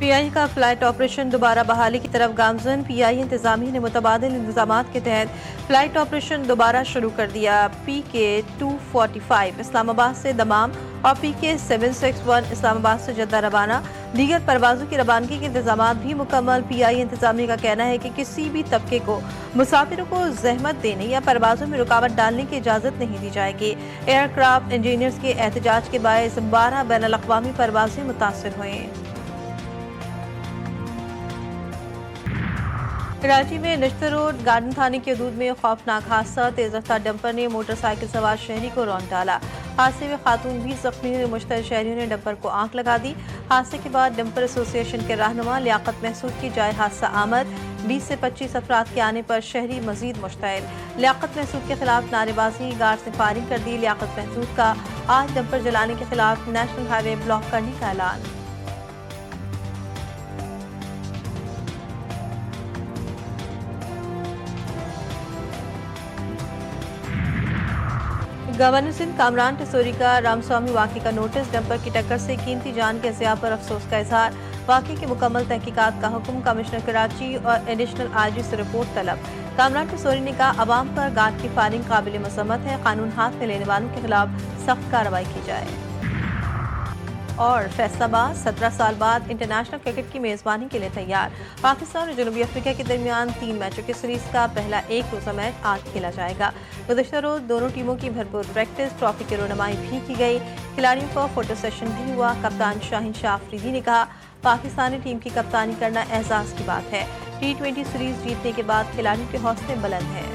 PI का flight operation दोबारा बहाली की तरफ गामजन। PI इंतजामिया ने मुतबादिल इंतजामात के तहत फ्लाइट ऑपरेशन दोबारा शुरू कर दिया। PK 245 इस्लामाबाद से दमाम और PK 761 इस्लामाबाद से जद्दा रवाना। दीगर परवाज़ों की रवानगी के इंतजामात भी मुकम्मल। PI इंतजामिया का कहना है कि किसी भी तबके को मुसाफिरों को जहमत देने या परवाज़ों में रुकावट डालने की इजाज़त नहीं दी जाएगी। एयरक्राफ्ट इंजीनियर्स के एहतजाज के बायस 12 बैनुल-अक़वामी परवाज़ें मुतासिर हुई। कराची में नश्तर रोड गार्डन थाने की हदूद में खौफनाक हादसा। तेज रफ्तार डंपर ने मोटरसाइकिल सवार शहरी को रौंद डाला। हादसे में खातून भी जख्मी हुई। मुश्तल शहरियों ने डंपर को आंख लगा दी। हादसे के बाद डंपर एसोसिएशन के रहनुमा लियाकत महसूद की जाए हादसा आमद। 20 से 25 अफराद के आने पर शहरी मजीद मुश्तइल। लियाकत महसूद के खिलाफ नारेबाजी, गार्ड्स ने फायरिंग कर दी। लियाकत महसूद का आज डंपर जलाने के खिलाफ नेशनल हाईवे ब्लॉक करने का ऐलान। गवर्नर सिंध कामरान टिसोरी का रामस्वामी वाक़े का नोटिस। डंपर की टक्कर से कीमती जान के ज़िया पर अफसोस का इजहार। वाक़े की मुकम्मल तहकीकात का हुक्म। कमिश्नर कराची और एडिशनल IG से रिपोर्ट तलब। कामरान टिसोरी ने कहा अवाम पर गार्ड की फायरिंग काबिल मज़म्मत है। कानून हाथ में लेने वालों के खिलाफ सख्त कार्रवाई की जाए। और फैसलाबाद 17 साल बाद इंटरनेशनल क्रिकेट की मेज़बानी के लिए तैयार। पाकिस्तान और जनूबी अफ्रीका के दरमियान 3 मैचों की सीरीज का पहला एक रोज़ा मैच आज खेला जाएगा। गुज़श्ता रोज़ दोनों टीमों की भरपूर प्रैक्टिस, ट्रॉफी की रोनमाई भी की गई। खिलाड़ियों का फोटो सेशन भी हुआ। कप्तान शाहीन शाह अफरीदी ने कहा पाकिस्तानी टीम की कप्तानी करना एहसास की बात है। T20 सीरीज जीतने के बाद खिलाड़ियों के हौसले बुलंद हैं।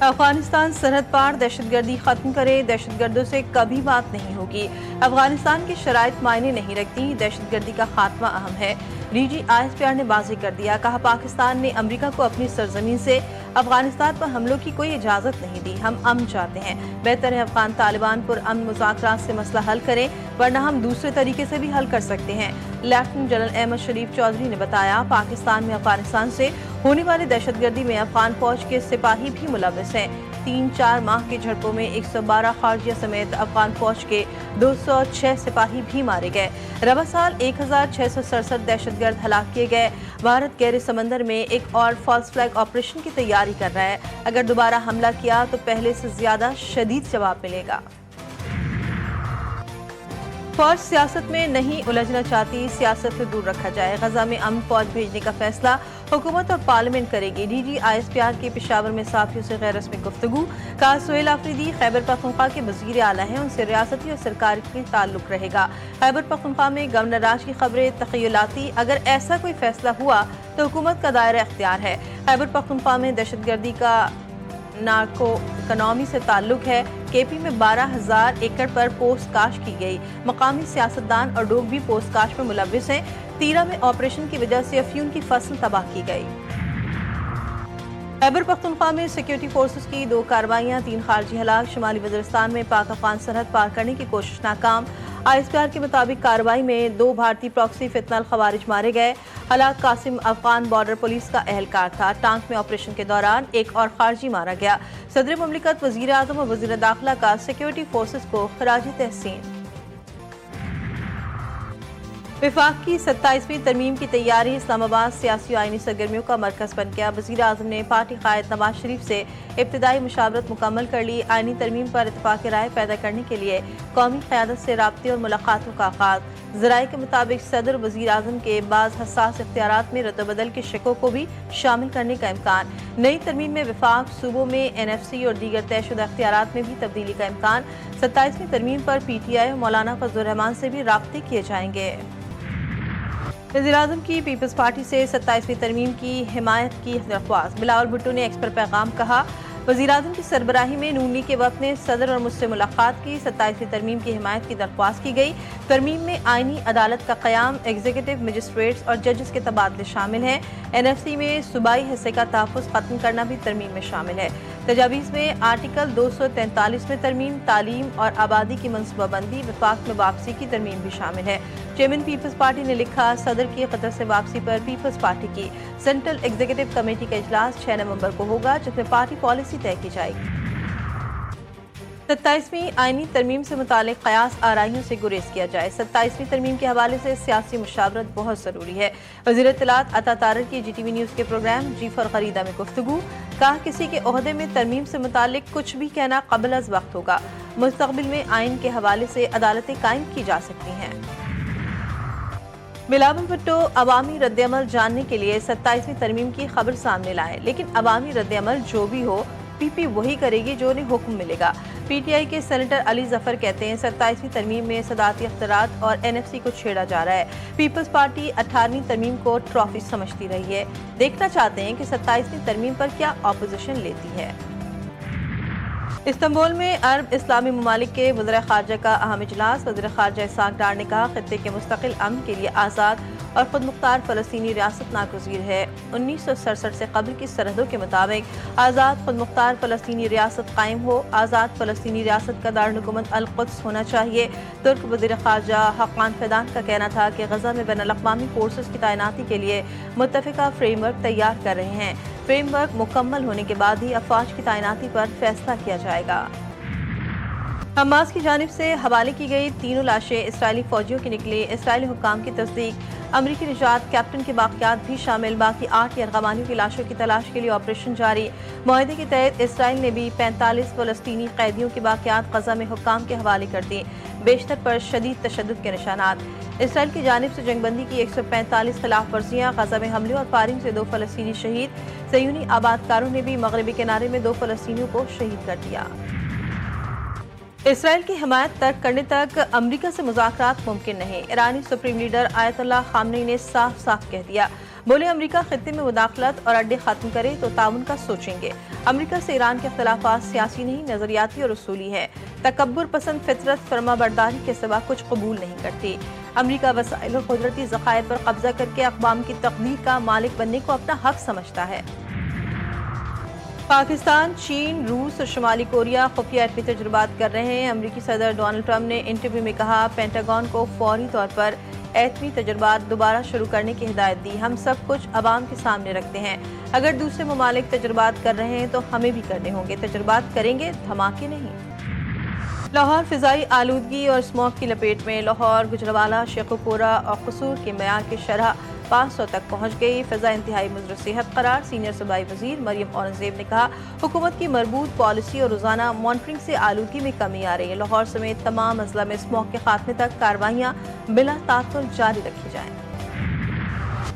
अफगानिस्तान सरहद पार दहशतगर्दी खत्म करे। दहशतगर्दों से कभी बात नहीं होगी। अफगानिस्तान की शराइत मायने नहीं रखती। दहशतगर्दी का खात्मा अहम है। DG ISPR ने वाज़ेह कर दिया। कहा पाकिस्तान ने अमेरिका को अपनी सरजमीन से अफगानिस्तान पर हमलों की कोई इजाज़त नहीं दी। हम अमन चाहते हैं। बेहतर है अफगान तालिबान पुरअमन मुज़ाकरात से मसला हल करें, वरना हम दूसरे तरीके से भी हल कर सकते हैं। लेफ्टिनेंट जनरल अहमद शरीफ चौधरी ने बताया पाकिस्तान में अफगानिस्तान से होने वाली दहशतगर्दी में अफगान फौज के सिपाही भी मुलव्वस हैं। 3-4 माह की झड़पों में 112 खारजिया समेत अफगान फौज के 206 सिपाही भी मारे गए। रवा साल 1667 दहशतगर्द हलाक किए गए। भारत गहरे समंदर में एक और फॉल्स फ्लैग ऑपरेशन की तैयारी कर रहा है। अगर दोबारा हमला किया तो पहले से ज्यादा शदीद जवाब मिलेगा। फौज सियासत में नहीं उलझना चाहती, सियासत से दूर रखा जाए। गजा में अमन फौज भेजने का फैसला हुकूमत और पार्लियामेंट करेगी। DG ISPR की पेशावर में साफियों से गैर रस्मी गुफ्तगू। कहा सुहेल आफरीदी खैबर पख्तूनख्वा के वज़ीर आला हैं, उनसे रियासती और सरकार की ताल्लुक रहेगा। खैबर पख्तूनख्वा में गवर्नर राज की खबरें तखयलाती। अगर ऐसा कोई फैसला हुआ तो हुकूमत का दायरा इख्तियार है। खैबर पख्तूनख्वा में दहशतगर्दी का नार्को इकनॉमी से ताल्लुक है। KP में 12,000 एकड़ पर पोस्ट काश की गई। मकामी सियासतदान और लोग भी पोस्ट काश में मुलव्वस हैं। तीरा में ऑपरेशन की वजह से अफयूम की फसल तबाह की गई। खैबर पख्तूनख्वा में सिक्योरिटी फोर्सेस की 2 कार्रवाइयां, 3 खारजी हलाक। शुमाली वज़ीरिस्तान में पाक अफगान सरहद पार करने की कोशिश नाकाम। ISPR के मुताबिक कार्रवाई में 2 भारतीय प्रॉक्सी फितनल खवारिज मारे गए। हलाक कासिम अफगान बॉर्डर पुलिस का एहलकार था। टांक में ऑपरेशन के दौरान एक और खारजी मारा गया। सदर मुमलिकत, वज़ीर आज़म और वज़ीर दाखिला का सिक्योरिटी फोर्सेस को खराज तहसीन। विफाक की 27वीं तरमीम की तैयारी। इस्लामाबाद सियासी आइनी सरगर्मियों का मरकज बन गया। वज़ीर आज़म ने पार्टी कायद नवाज शरीफ से इब्तिदाई मुशावरत मुकम्मल कर ली। आइनी तरमीम पर इत्तफाक़ राय पैदा करने के लिए कौमी क़यादत से राब्ते और मुलाकातों का आगाज़। ज़राए के मुताबिक सदर वज़ीर आज़म के बाज़ हसास इख्तियारात में रद्द-बदल के शिकों को भी शामिल करने का इम्कान। नई तरमीम में विफाक सूबों में NFC और दीगर तयशुदा इख्तियारात में भी तब्दीली का इम्कान। 27वीं तरमीम पर PTI और मौलाना फजलुर रहमान से भी राब्ते किए जाएंगे। वज़ीर-ए-आज़म की पीपल्स पार्टी से 27वीं तरमीम की हिमायत की दरख्वास्त। बिलावल भुट्टो ने एक्स पर पैगाम कहा वज़ीर-ए-आज़म की सरबराही में नून लीग के वफ़द ने सदर और मुझसे मुलाकात की। 27वीं तरमीम की हिमायत की दरख्वास्त की गई। तरमीम में आइनी अदालत का क़याम, एग्जीक्यूटिव मजिस्ट्रेट्स और जजेस के तबादले शामिल हैं। NFC में सूबाई हिस्से का तहफ़्फ़ुज़ ख़त्म करना भी तरमीम में शामिल है। तजावीज़ में आर्टिकल 243 में तरमीम, तालीम और आबादी की मनसूबाबंदी, वफाक में वापसी की तरमीम भी शामिल है। चेयरमैन पीपल्स पार्टी ने लिखा सदर की कतर से वापसी पर पीपल्स पार्टी की सेंट्रल एग्जीक्यूटिव कमेटी का इजलास 6 नवंबर को होगा, जिसमें पार्टी पॉलिसी तय की जाएगी। 27वीं आईनी तरमीम से मुतालिक कयास आराइयों से गुरेज किया जाए। 27वीं तरमीम के हवाले से सियासी मुशावरत बहुत ज़रूरी है। वज़ीर इत्तलात अता तारर की GTV न्यूज़ के प्रोग्राम जी फॉर खरीदा में गुफ्तगू। कहा, किसी के ओहदे में तरमीम से मुतालिक कुछ भी कहना क़ब्ल अज़ वक्त होगा। मुस्तक़बिल में आइन के हवाले से अदालतें कायम की जा सकती हैं। बिलावल भुट्टो अवामी रद्दअमल जानने के लिए 27वीं तरमीम की खबर सामने लाए, लेकिन अवामी रद्दअमल जो भी हो PP वही करेगी जो उन्हें हुक्म मिलेगा। PTI के सेनेटर अली जफर कहते हैं, 27वीं तरमीम में सदाती अख्तियारात और NFC को छेड़ा जा रहा है। पीपल्स पार्टी 18वीं तरमीम को ट्रॉफी समझती रही है। देखना चाहते हैं कि 27वीं तरमीम पर क्या अपोजिशन लेती है। इस्तांबुल में अरब इस्लामी ममालिक के वज़ीर ख़ारजा का अहम इजलास। वज़ीर ख़ारजा इसाक डार ने कहा, खित्ते के मुस्तकिल अमन के लिए आज़ाद और खुद मुख्तार फ़लस्तीनी रियासत नागुज़ीर है। 1967 से कबल की सरहदों के मुताबिक आज़ाद खुद मुख्तार फ़लस्तीनी रियासत कायम हो। आज़ाद फ़लस्तीनी रियासत का दारुल-हुकूमत अल-कुद्स होना चाहिए। तुर्क वज़ीर ख़ारजा हक़ान फ़िदान का कहना था कि गज़ा में बैनुल-अक़वामी फोर्सेस की तैनाती के लिए मुत्तफ़िका फ्रेमवर्क तैयार कर रहे हैं। फ्रेमवर्क मुकम्मल होने के बाद ही अफ़वाज की तैनाती पर फैसला किया जाएगा। हमास की जानिब से हवाले की गई तीनों लाशें इसराइली फौजियों की निकली। इसराइली हुक्काम की तस्दीक, अमरीकी निजात कैप्टन के बाक़ियात भी शामिल। बाकी 8 यरग़मानियों की लाशों की तलाश के लिए ऑपरेशन जारी। मुआहदे के तहत इसराइल ने भी 45 फ़लस्तीनी कैदियों के बाक़ियात गज़ा में हुक्काम के हवाले कर दिए, बेशतर पर शदीद तशद्दुद के निशानात। इसराइल की जानिब से जंगबंदी की 145 खिलाफ वर्जियाँ, गज़ा में हमले और फायरिंग से 2 फ़लस्तीनी शहीद। ज़यूनी आबादकारों ने भी मगरबी किनारे में 2 फ़लस्तीनियों को शहीद कर दिया। इसराइल की हिमायत तर्क करने तक अमरीका से मुज़ाकरात मुमकिन नहीं। ईरानी सुप्रीम लीडर आयतुल्लाह ख़ामनेई ने साफ साफ कह दिया, बोले अमरीका खित्ते में मुदाखलत और अड्डे खत्म करे तो ताउन का सोचेंगे। अमरीका से ईरान के अख्तिलाफ़ात सियासी नहीं, नज़रियाती और उसूली है। तकब्बुर पसंद फितरत फरमा बरदारी के सिवा कुछ कबूल नहीं करती। अमरीका वसाइल और कुदरती ज़खायर पर कब्जा करके अक़वाम की तकदीर का मालिक बनने को अपना हक समझता है। पाकिस्तान, चीन, रूस और शुमाली कोरिया खुफिया एटमी तजुर्बात कर रहे हैं। अमरीकी सदर डोनाल्ड ट्रंप ने इंटरव्यू में कहा, पेंटागन को फौरी तौर पर एटमी तजुर्बात दोबारा शुरू करने की हिदायत दी। हम सब कुछ अवाम के सामने रखते हैं। अगर दूसरे ममालिक तजुर्बात कर रहे हैं तो हमें भी करने होंगे। तजुर्बात करेंगे, धमाके नहीं। लाहौर फ़िज़ाई आलूदगी और स्मॉग की लपेट में। लाहौर, गुजरावाला, शेखुपुरा और कसूर के मयार की शरह 500 तक पहुँच गई। फ़िज़ा इंतहाई मुज़र सेहत करार। सीनियर सूबाई वज़ीर मरियम औरंगज़ेब ने कहा, हुकूमत की मरबूत पॉलिसी और रोज़ाना मॉनिटरिंग से आलूदगी में कमी आ रही है। लाहौर समेत तमाम अज़ला में स्मॉग के खात्मे तक कार्रवाइयाँ बिला ताख़ुर जारी रखी जाएँ।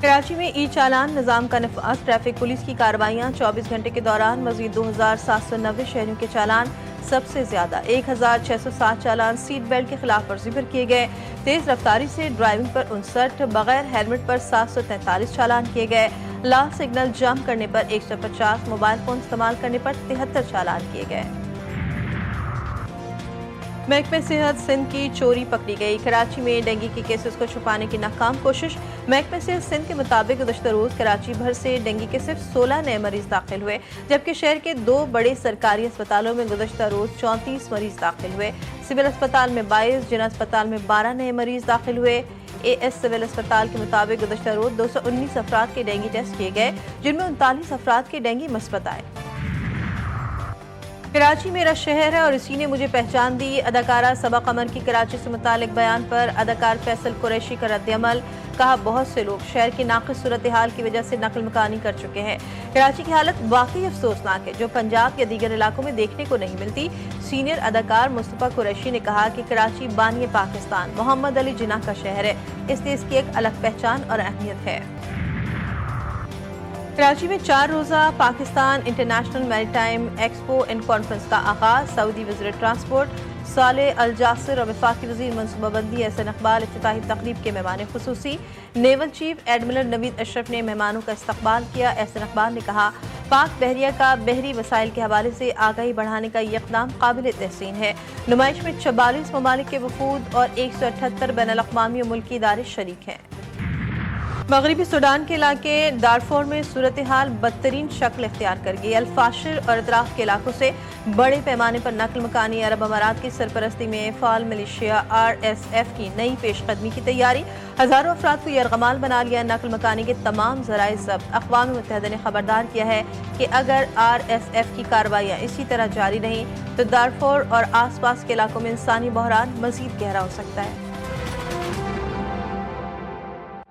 कराची में ई चालान निज़ाम का नफाज़। ट्रैफिक पुलिस की कार्रवाइयाँ 24 घंटे के दौरान मज़ीद 2790 शहरों के चालान सबसे ज्यादा 1607 चालान सीट बेल्ट के खिलाफ वर्जी पर किए गए। तेज रफ्तारी से ड्राइविंग पर 59, बगैर हेलमेट पर 743 चालान किए गए। लाल सिग्नल जाम करने पर 150, मोबाइल फोन इस्तेमाल करने पर 73 चालान किए गए। महकमे सेहत सिंध की चोरी पकड़ी गई। कराची में डेंगू के केसेस को छुपाने की नाकाम कोशिश। महकमे सेहत सिंध के मुताबिक गुज़श्ता रोज कराची भर से डेंगू के सिर्फ 16 नए मरीज दाखिल हुए, जबकि शहर के 2 बड़े सरकारी अस्पतालों में गुज़श्ता रोज 34 मरीज दाखिल हुए। सिविल अस्पताल में 22, जिला अस्पताल में 12 नए मरीज दाखिल हुए। AS सिविल अस्पताल के मुताबिक गुज़श्ता रोज 219 अफराद के डेंगू टेस्ट किए गए, जिनमें 39 अफराद के डेंगू मस्बत आए। कराची मेरा शहर है और इसी ने मुझे पहचान दी। अदाकारा सबा कमर की कराची से मुतालिक बयान पर अदाकार फैसल कुरैशी का रद्द-ए-अमल। कहा, बहुत से लोग शहर की नाक़िस सूरत हाल की वजह से नकल मकानी कर चुके हैं। कराची की हालत वाकई अफसोसनाक है, जो पंजाब या दीगर इलाकों में देखने को नहीं मिलती। सीनियर अदाकार मुस्तफ़ा कुरैशी ने कहा कि कराची बानी पाकिस्तान, मोहम्मद अली जिन्ना का शहर है, इसलिए इसकी एक अलग पहचान और अहमियत है। कराची में 4 रोज़ा Pakistan international maritime expo and conference का आगाज। सऊदी वज़ीर ट्रांसपोर्ट सालेह अल जासिर और वफाकी वज़ीर मनसूबाबंदी एहसन इकबाल इफ्तिताही तक़रीब के मेहमान खुसूसी। Naval chief admiral Naveed Ashraf ने मेहमानों का इस्तकबाल किया। एहसन इकबाल ने कहा, पाक बहरिया का बहरी वसाइल के हवाले से आगाही बढ़ाने का ये इक़दाम काबिल तहसीन है। नुमाइश में 44 ममालिक के वफूद और 178 बैनुल-अक़वामी और मुल्की इदारे शरीक हैं। مغربی سوڈان کے علاقے دارفور میں صورتحال بدترین شکل اختیار کر گئی۔ الفاشر اور اطراف کے علاقوں سے بڑے پیمانے پر نقل مکانی۔ عرب امارات کی سرپرستی میں فعال ملیشیا RSF کی نئی پیش قدمی کی تیاری۔ ہزاروں افراد کو یرغمال بنا لیا۔ نقل مکانی کے تمام ذرائع ضبط۔ اقوام متحدہ نے خبردار کیا ہے کہ اگر RSF کی کارروائیاں اسی طرح جاری رہیں تو دارفور اور آس پاس کے علاقوں میں انسانی بحران مزید گہرا ہو سکتا ہے۔